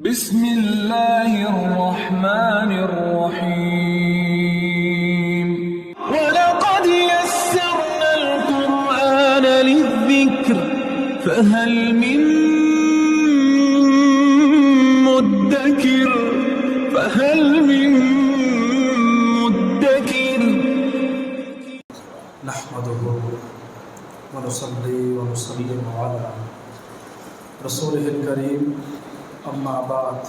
بسم اللہ الرحمن الرحیم وَلَقَدْ يَسَّرْنَا الْقُرْآنَ لِلذِّكْرِ فَهَلْ مِن مُدَّكِرٍ نحمده ونصلي ونسلم على رسوله الكريم اما بعد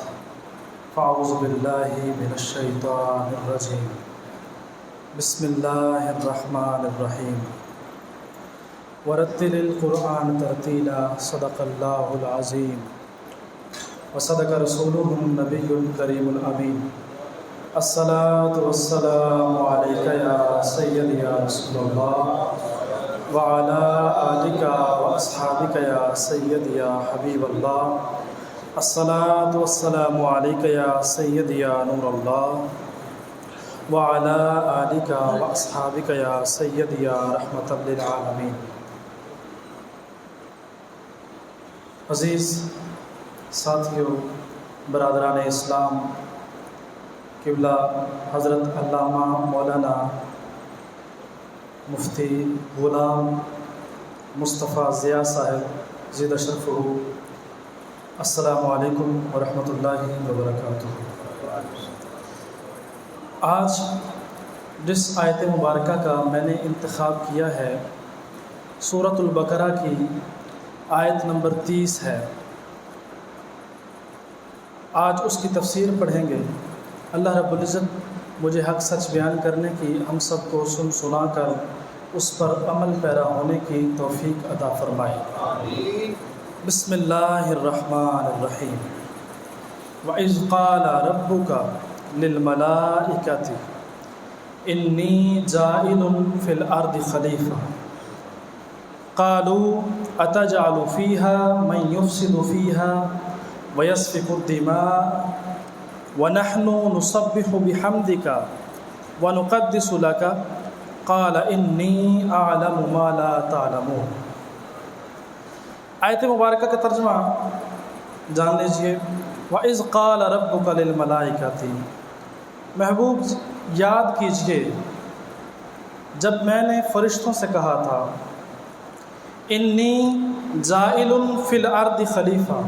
فاعوذ بالله من الشيطان الرجيم بسم الله الرحمن الرحيم ورتل القرآن ترتيلا صدق الله العظيم وصدق رسوله النبي الكريم الأمين الصلاة والسلام عليك يا سيدي يا رسول الله وعلى آلك وأصحابك يا سيدي يا حبيب الله الصلاة والسلام عليك يا سيدي يا نور الله وعلى آلك وأصحابك يا سيدي يا رحمة للعالمين. عزیز ساتھیوں، برادران اسلام، قبلہ حضرت علامہ مولانا مفتی غلام مصطفیٰ ضیاء صاحب زید شرفہ، السلام علیکم ورحمۃ اللہ وبرکاتہ. آج جس آیت مبارکہ کا میں نے انتخاب کیا ہے سورۃ البقرہ کی آیت نمبر 30 ہے. آج اس کی تفسیر پڑھیں گے. اللہ رب العزت مجھے حق سچ بیان کرنے کی، ہم سب کو سنا کر اس پر عمل پیرا ہونے کی توفیق عطا فرمائے. بسم اللہ الرحمن الرحیم. وَإِذْ قَالَ رَبُّكَ لِلْمَلَائِكَةِ إِنِّي جَاعِلٌ فِي الْأَرْضِ خَلِيفَةً قَالُوا أَتَجْعَلُ فِيهَا مَن يُفْسِدُ فِيهَا وَيَسْفِكُ الدِّمَاءَ وَنَحْنُ نُسَبِّحُ بِحَمْدِكَ وَنُقَدِّسُ لَكَ قَالَ إِنِّي أَعْلَمُ مَا لَا تَعْلَمُونَ. آیت مبارکہ کا ترجمہ جان لیجئے. وَإِذْ قَالَ رَبُّكَ لِلْمَلَائِكَةِ، محبوب یاد کیجئے جب میں نے فرشتوں سے کہا تھا انی جاعل فی الارض خلیفہ،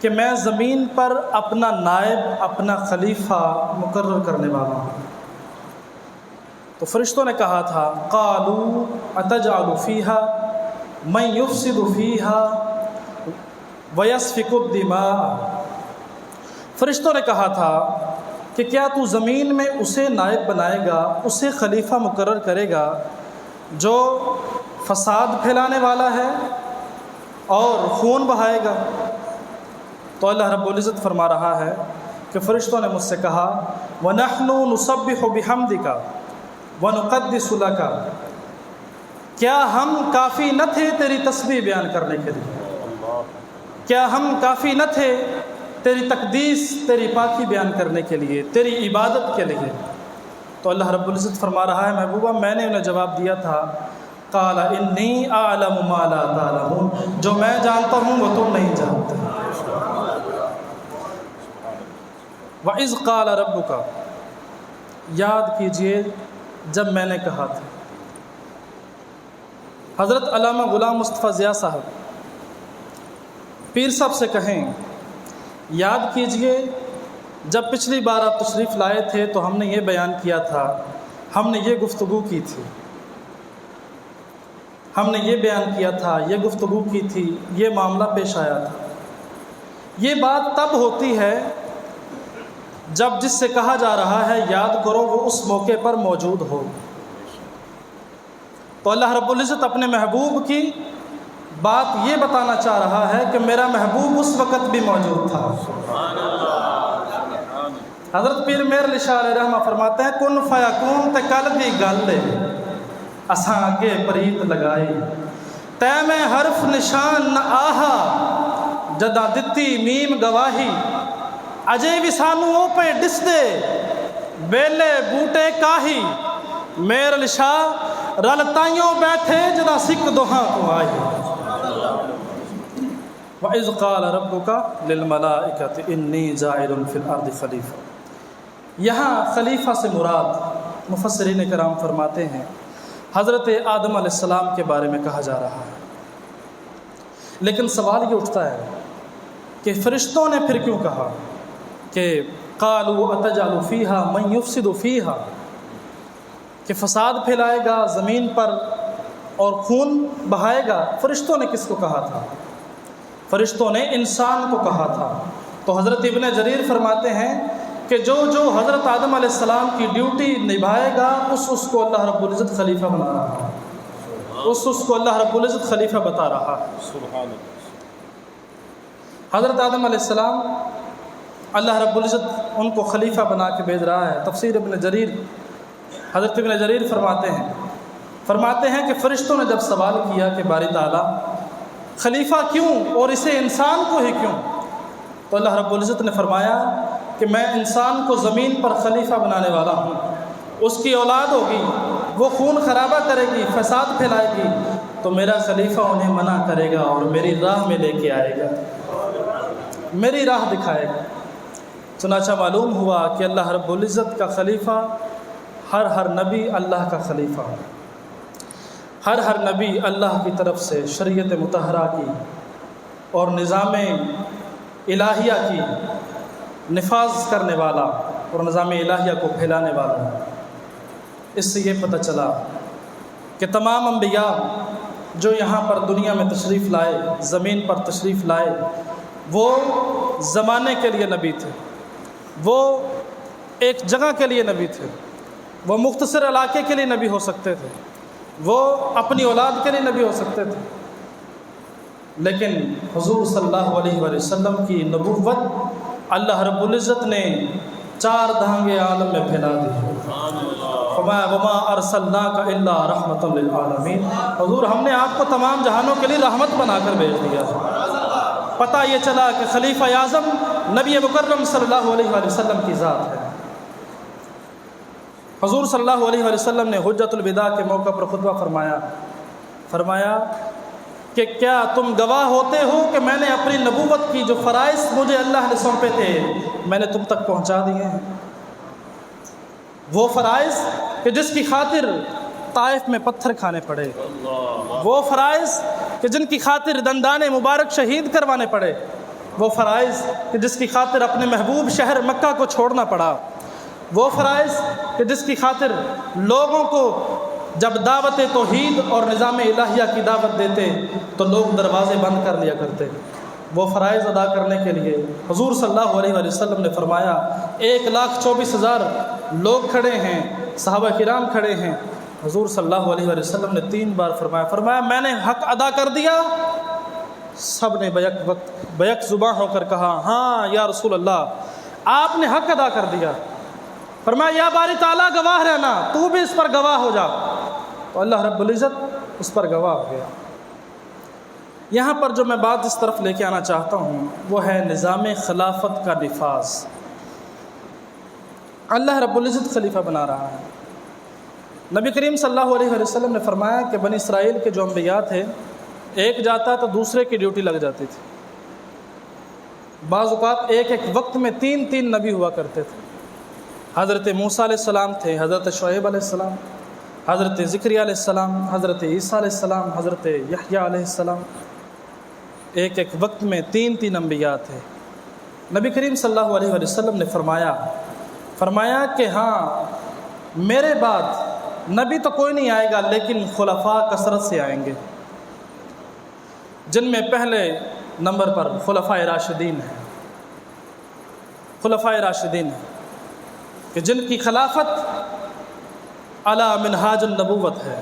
کہ میں زمین پر اپنا نائب، اپنا خلیفہ مقرر کرنے والا ہوں. تو فرشتوں نے کہا تھا قالوا اتجعل فیہا من یفسد فیہا ویسفک الدماء. فرشتوں نے کہا تھا کہ کیا تو زمین میں اسے نائب بنائے گا، اسے خلیفہ مقرر کرے گا جو فساد پھیلانے والا ہے اور خون بہائے گا. تو اللہ رب العزت فرما رہا ہے کہ فرشتوں نے مجھ سے کہا وَنَحْنُ نُسَبِّحُ بِحَمْدِكَ وَنُقَدِّسُ لَكَ، کیا ہم کافی نہ تھے تیری تسبیح بیان کرنے کے لیے؟ کیا ہم کافی نہ تھے تیری تقدیس، تیری پاکی بیان کرنے کے لیے، تیری عبادت کے لیے؟ تو اللہ رب العزت فرما رہا ہے محبوبہ میں نے انہیں جواب دیا تھا قَالَ إِنِّي أَعْلَمُ مَا لَا تَعْلَمُونَ، جو میں جانتا ہوں وہ تم نہیں جانتے. وَإِذْ قَالَ رَبُّكَ، یاد کیجئے جب میں نے کہا تھا. حضرت علامہ غلام مصطفیٰ ضیاء صاحب پیر صاحب سے کہیں یاد کیجئے جب پچھلی بار آپ تشریف لائے تھے تو ہم نے یہ بیان کیا تھا، ہم نے یہ گفتگو کی تھی، ہم نے یہ بیان کیا تھا، یہ گفتگو کی تھی، یہ معاملہ پیش آیا تھا. یہ بات تب ہوتی ہے جب جس سے کہا جا رہا ہے یاد کرو وہ اس موقع پر موجود ہو. تو اللہ رب العزت اپنے محبوب کی بات یہ بتانا چاہ رہا ہے کہ میرا محبوب اس وقت بھی موجود تھا. حضرت پیر میر علی شاہ علیہ رحمہ فرماتے ہیں کن فیکون تے کل دی گل اساں اگے پریت لگائی تے میں حرف نشان نہ آہا جدا دتی میم گواہی اجے بھی سانو او پہ ڈس دے بیلے بوٹے کاہی میر علی شاہ رل تائیوں بیٹھے جدا سکھ دوہاں کو آئی. وَإِذْ قَالَ رَبُّكَ لِلْمَلَائِكَةِ إِنِّي جَاعِلٌ فِي الْأَرْضِ خَلِيفَةً۔ یہاں خلیفہ سے مراد مفسرین کرام فرماتے ہیں حضرت آدم علیہ السلام کے بارے میں کہا جا رہا ہے۔ لیکن سوال یہ اٹھتا ہے کہ فرشتوں نے پھر کیوں کہا کہ قَالُوا أَتَجْعَلُ فِيهَا مَن يُفْسِدُ فِيهَا، کہ فساد پھیلائے گا زمین پر اور خون بہائے گا۔ فرشتوں نے کس کو کہا تھا؟ فرشتوں نے انسان کو کہا تھا۔ تو حضرت ابن جریر فرماتے ہیں کہ جو حضرت آدم علیہ السلام کی ڈیوٹی نبھائے گا اس کو اللہ رب العزت خلیفہ بنا رہا ہے، اس کو اللہ رب العزت خلیفہ بتا رہا ہے۔ سبحان اللہ۔ حضرت آدم علیہ السلام اللہ رب العزت ان کو خلیفہ بنا کے بھیج رہا ہے۔ تفسیر ابن جریر، حضرت ابن جریر فرماتے ہیں کہ فرشتوں نے جب سوال کیا کہ باری تعالیٰ خلیفہ کیوں اور اسے انسان کو ہی کیوں، تو اللہ رب العزت نے فرمایا کہ میں انسان کو زمین پر خلیفہ بنانے والا ہوں، اس کی اولاد ہوگی، وہ خون خرابہ کرے گی، فساد پھیلائے گی، تو میرا خلیفہ انہیں منع کرے گا اور میری راہ میں لے کے آئے گا، میری راہ دکھائے گا۔ چنانچہ معلوم ہوا کہ اللہ رب العزت کا خلیفہ ہر نبی اللہ کا خلیفہ ہے، ہر نبی اللہ کی طرف سے شریعت مطہرہ کی اور نظام الہیہ کی نفاذ کرنے والا اور نظام الہیہ کو پھیلانے والا ہے۔ اس سے یہ پتہ چلا کہ تمام انبیاء جو یہاں پر دنیا میں تشریف لائے، زمین پر تشریف لائے، وہ زمانے کے لیے نبی تھے، وہ ایک جگہ کے لیے نبی تھے، وہ مختصر علاقے کے لیے نبی ہو سکتے تھے، وہ اپنی اولاد کے لیے نبی ہو سکتے تھے، لیکن حضور صلی اللہ علیہ وآلہ وسلم کی نبوت اللہ رب العزت نے 4 دہانگے عالم میں پھیلا دی۔ وَمَا أَرْسَلْنَاكَ إِلَّا رَحْمَةً لِلْعَالَمِينَ، حضور ہم نے آپ کو تمام جہانوں کے لیے رحمت بنا کر بھیج دیا۔ پتہ یہ چلا کہ خلیفہ اعظم نبی مکرم صلی اللہ علیہ وآلہ وسلم کی ذات ہے۔ حضور صلی اللہ علیہ وآلہ وسلم نے حجۃ الوداع کے موقع پر خطبہ فرمایا کہ کیا تم گواہ ہوتے ہو کہ میں نے اپنی نبوت کی جو فرائض مجھے اللہ نے سونپے تھے میں نے تم تک پہنچا دیے ہیں؟ وہ فرائض کہ جس کی خاطر طائف میں پتھر کھانے پڑے، وہ فرائض کہ جن کی خاطر دندان مبارک شہید کروانے پڑے، وہ فرائض کہ جس کی خاطر اپنے محبوب شہر مکہ کو چھوڑنا پڑا، وہ فرائض کہ جس کی خاطر لوگوں کو جب دعوت توحید اور نظام الہیہ کی دعوت دیتے تو لوگ دروازے بند کر لیا کرتے، وہ فرائض ادا کرنے کے لیے حضور صلی اللہ علیہ وآلہ وسلم نے فرمایا 1,24,000 لوگ کھڑے ہیں، صحابہ کرام کھڑے ہیں۔ حضور صلی اللہ علیہ وآلہ وسلم نے 3 بار فرمایا میں نے حق ادا کر دیا۔ سب نے بیک زباں ہو کر کہا ہاں یا رسول اللہ آپ نے حق ادا کر دیا۔ فرمایا یا باری تعالیٰ گواہ رہنا، تو بھی اس پر گواہ ہو جا، تو اللہ رب العزت اس پر گواہ ہو گیا۔ یہاں پر جو میں بات اس طرف لے کے آنا چاہتا ہوں وہ ہے نظام خلافت کا نفاذ۔ اللہ رب العزت خلیفہ بنا رہا ہے۔ نبی کریم صلی اللہ علیہ وسلم نے فرمایا کہ بنی اسرائیل کے جو انبیاء تھے ایک جاتا تو دوسرے کی ڈیوٹی لگ جاتی تھی، بعض اوقات ایک وقت میں 3 نبی ہوا کرتے تھے۔ حضرت موسیٰ علیہ السلام تھے، حضرت شعیب علیہ السلام، حضرت زکریا علیہ السلام، حضرت عیسیٰ علیہ السلام، حضرت یحییٰ علیہ السلام، ایک وقت میں 3 انبیاء تھے۔ نبی کریم صلی اللہ علیہ وسلم نے فرمایا کہ ہاں میرے بعد نبی تو کوئی نہیں آئے گا لیکن خلفاء کثرت سے آئیں گے، جن میں پہلے نمبر پر خلفاء راشدین ہیں، خلفاء راشدین ہیں کہ جن کی خلافت علی منہاج النبوت ہے،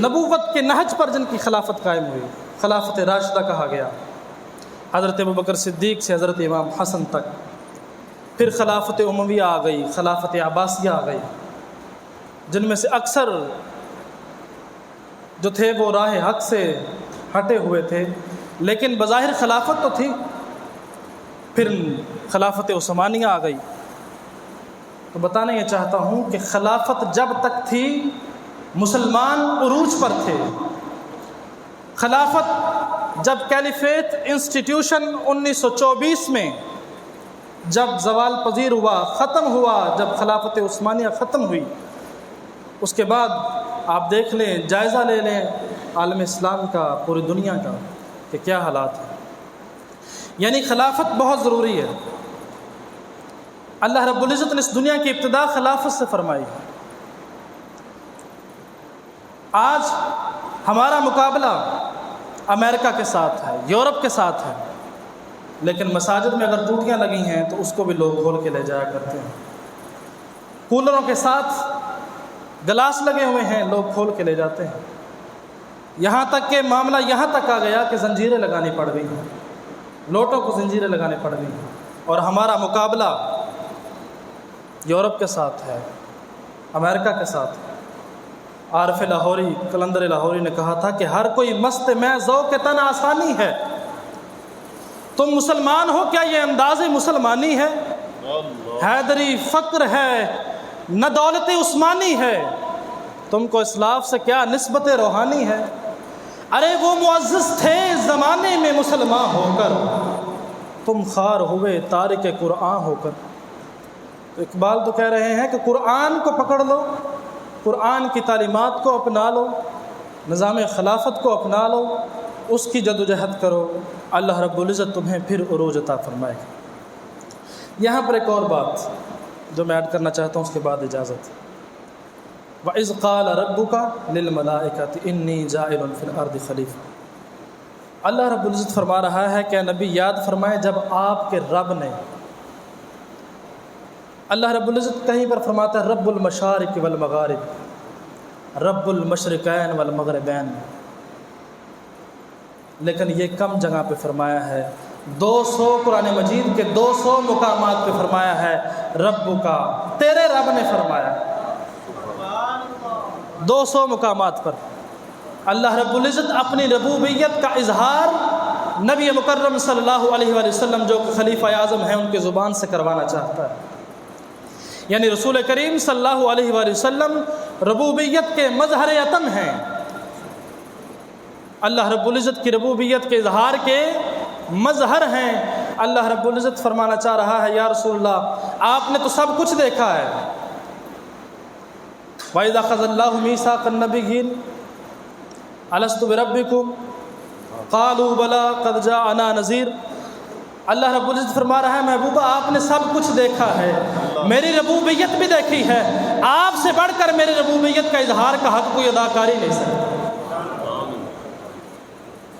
نبوت کے نہج پر جن کی خلافت قائم ہوئی، خلافت راشدہ کہا گیا۔ حضرت ابوبکر صدیق سے حضرت امام حسن تک، پھر خلافت امویہ آ گئی، خلافت عباسیہ آ گئی، جن میں سے اکثر جو تھے وہ راہ حق سے ہٹے ہوئے تھے، لیکن بظاہر خلافت تو تھی۔ پھر خلافت عثمانیہ آ گئی۔ تو بتانا یہ چاہتا ہوں کہ خلافت جب تک تھی مسلمان عروج پر تھے، خلافت جب کیلیفیٹ انسٹیٹیوشن 1924 میں جب زوال پذیر ہوا، ختم ہوا، جب خلافت عثمانیہ ختم ہوئی، اس کے بعد آپ دیکھ لیں، جائزہ لے لیں عالم اسلام کا، پوری دنیا کا، کہ کیا حالات ہیں۔ یعنی خلافت بہت ضروری ہے۔ اللہ رب العزت نے اس دنیا کی ابتدا خلافت سے فرمائی ہے۔ آج ہمارا مقابلہ امریکہ کے ساتھ ہے، یورپ کے ساتھ ہے، لیکن مساجد میں اگر ٹوٹیاں لگی ہیں تو اس کو بھی لوگ کھول کے لے جایا کرتے ہیں۔ کولروں کے ساتھ گلاس لگے ہوئے ہیں، لوگ کھول کے لے جاتے ہیں۔ یہاں تک کہ معاملہ یہاں تک آ گیا کہ زنجیریں لگانی پڑ گئی ہیں، لوٹوں کو زنجیریں لگانی پڑ گئی ہیں۔ اور ہمارا مقابلہ یورپ کے ساتھ ہے، امریکہ کے ساتھ ہے۔ عارف لاہوری، قلندر لاہوری نے کہا تھا کہ ہر کوئی مست میں ذوق تن آسانی ہے، تم مسلمان ہو کیا یہ انداز مسلمانی ہے؟ حیدری فقر ہے نہ دولت عثمانی ہے، تم کو اسلاف سے کیا نسبت روحانی ہے؟ ارے وہ معزز تھے زمانے میں مسلمان ہو کر، تم خوار ہوئے تارک قرآن ہو کر۔ تو اقبال تو کہہ رہے ہیں کہ قرآن کو پکڑ لو، قرآن کی تعلیمات کو اپنا لو، نظام خلافت کو اپنا لو، اس کی جدوجہد کرو، اللہ رب العزت تمہیں پھر عروج عطا فرمائے گا۔ یہاں پر ایک اور بات جو میں ایڈ کرنا چاہتا ہوں، اس کے بعد اجازت۔ وَإِذْ قَالَ رَبُّكَ لِلْمَلَائِكَةِ إِنِّي جَاعِلٌ فِي الْأَرْضِ خَلِيفَةً۔ اللہ رب العزت فرما رہا ہے کہ نبی یاد فرمائے جب آپ کے رب نے، اللہ رب العزت کہیں پر فرماتا ہے رب المشارق والمغارب، رب المشرقین والمغربین، لیکن یہ کم جگہ پہ فرمایا ہے۔ 200 قرآن مجید کے 200 مقامات پہ فرمایا ہے رب کا، تیرے رب نے فرمایا۔ 200 مقامات پر اللہ رب العزت اپنی ربوبیت کا اظہار نبی مکرم صلی اللہ علیہ وآلہ وسلم جو کہ خلیفہ اعظم ہیں ان کے زبان سے کروانا چاہتا ہے۔ یعنی رسول کریم صلی اللہ علیہ وآلہ وسلم ربوبیت کے مظہر اتم ہیں، اللہ رب العزت کی ربوبیت کے اظہار کے مظہر ہیں۔ اللہ رب العزت فرمانا چاہ رہا ہے یا رسول اللہ آپ نے تو سب کچھ دیکھا ہے۔ وَإِذَا أَخَذَ اللَّهُ مِيثَاقَ النَّبِيِّينَ أَلَسْتُ بِرَبِّكُمْ قَالُوا بَلَىٰ قَدْ جَاءَنَا نَذِيرٌ۔ اللہ رب العزت فرما رہا ہے محبوبہ آپ نے سب کچھ دیکھا ہے، میری ربوبیت بھی دیکھی ہے، آپ سے بڑھ کر میری ربوبیت کا اظہار کا حق کوئی ادا کر ہی نہیں سکتا۔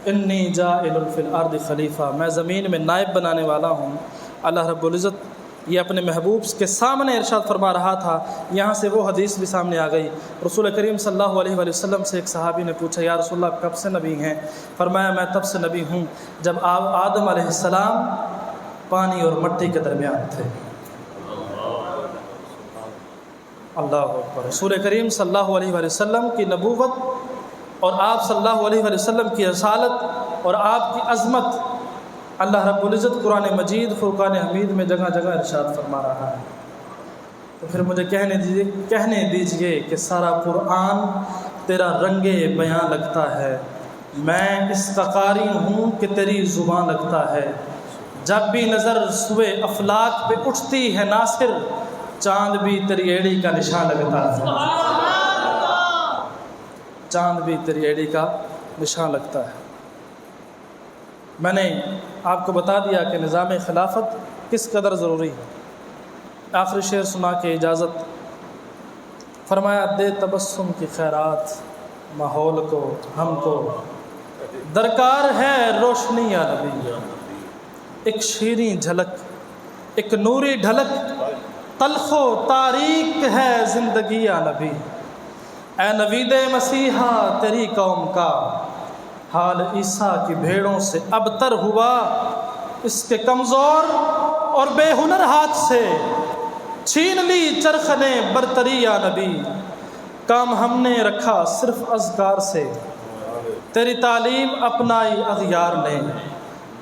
انی جاعل فی الارض خلیفہ، میں زمین میں نائب بنانے والا ہوں۔ اللہ رب العزت یہ اپنے محبوب کے سامنے ارشاد فرما رہا تھا۔ یہاں سے وہ حدیث بھی سامنے آ گئی، رسول کریم صلی اللہ علیہ وآلہ وسلم سے ایک صحابی نے پوچھا یا رسول اللہ کب سے نبی ہیں؟ فرمایا میں تب سے نبی ہوں جب آپ آدم علیہ السلام پانی اور مٹی کے درمیان تھے۔ اللہ اکبر۔ رسول کریم صلی اللہ علیہ وآلہ وسلم کی نبوت اور آپ صلی اللہ علیہ وآلہ وسلم کی رسالت اور آپ کی عظمت اللہ رب العزت قرآن مجید فرقان حمید میں جگہ جگہ ارشاد فرما رہا ہے۔ تو پھر مجھے کہنے دیجئے کہ سارا قرآن تیرا رنگ بیاں لگتا ہے، میں اس کا قاری ہوں کہ تیری زبان لگتا ہے، جب بھی نظر سوئے افلاک پہ اٹھتی ہے ناصر، چاند بھی تیری ایڑی کا نشان لگتا ہے، چاند بھی تیری ایڑی کا نشان لگتا ہے۔ میں نے آپ کو بتا دیا کہ نظام خلافت کس قدر ضروری ہے۔ آخری شعر سنا کے اجازت۔ فرمایا دے تبسم کی خیرات ماحول کو، ہم کو درکار ہے روشنی یا نبی، ایک شیریں جھلک ایک نوری ڈھلک، تلخ و تاریک ہے زندگی یا نبی، اے نوید مسیحا تیری قوم کا حال عیسیٰ کی بھیڑوں سے ابتر ہوا، اس کے کمزور اور بے ہنر ہاتھ سے چھین لی چرخ نے برتری یا نبی، کام ہم نے رکھا صرف اذکار سے، تیری تعلیم اپنائی اغیار نے،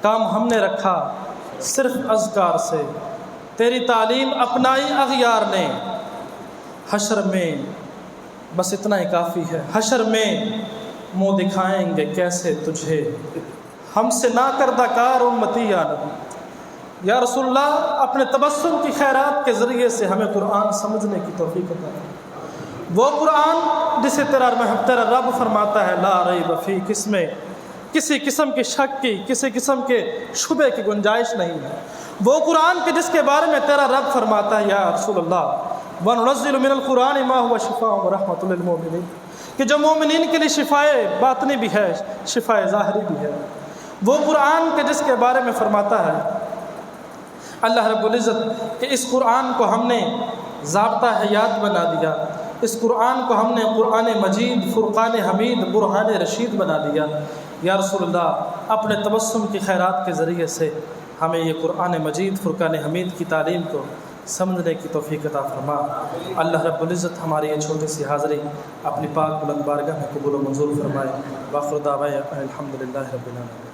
کام ہم نے رکھا صرف اذکار سے، تیری تعلیم اپنائی اغیار نے، حشر میں بس اتنا ہی کافی ہے، حشر میں منہ دکھائیں گے کیسے تجھے ہم سے نا کردہ کار امتی یا نبی. یا رسول اللہ اپنے تبسم کی خیرات کے ذریعے سے ہمیں قرآن سمجھنے کی توفیق عطا فرما. وہ قرآن جسے تیرا رب فرماتا ہے لا ریب فی، کس میں کسی قسم کے شک کی، کسی قسم کے شبہ کی گنجائش نہیں ہے. وہ قرآن کے جس کے بارے میں تیرا رب فرماتا ہے یا رسول اللہ وَنُنَزِّلُ مِنَ الْقُرْآنِ مَا هُوَ شِفَاءٌ وَرَحْمَةٌ لِلْمُؤْمِنِينَ، کہ جو مومنین کے لیے شفائے باطنی بھی ہے، شفائے ظاہری بھی ہے. وہ قرآن کے جس کے بارے میں فرماتا ہے اللہ رب العزت کہ اس قرآن کو ہم نے ضابطہ حیات بنا دیا، اس قرآن کو ہم نے قرآن مجید، فرقان حمید، برہان رشید بنا دیا. یا رسول اللہ اپنے تبسم کی خیرات کے ذریعے سے ہمیں یہ قرآن مجید، فرقان حمید کی تعلیم کو سمجھنے کی توفیق عطا فرما. اللہ رب العزت ہماری یہ چھوٹی سی حاضری اپنی پاک بلند بارگاہ میں قبول و منظور فرمائے. وآخر دعوانا الحمدللہ رب العالمین.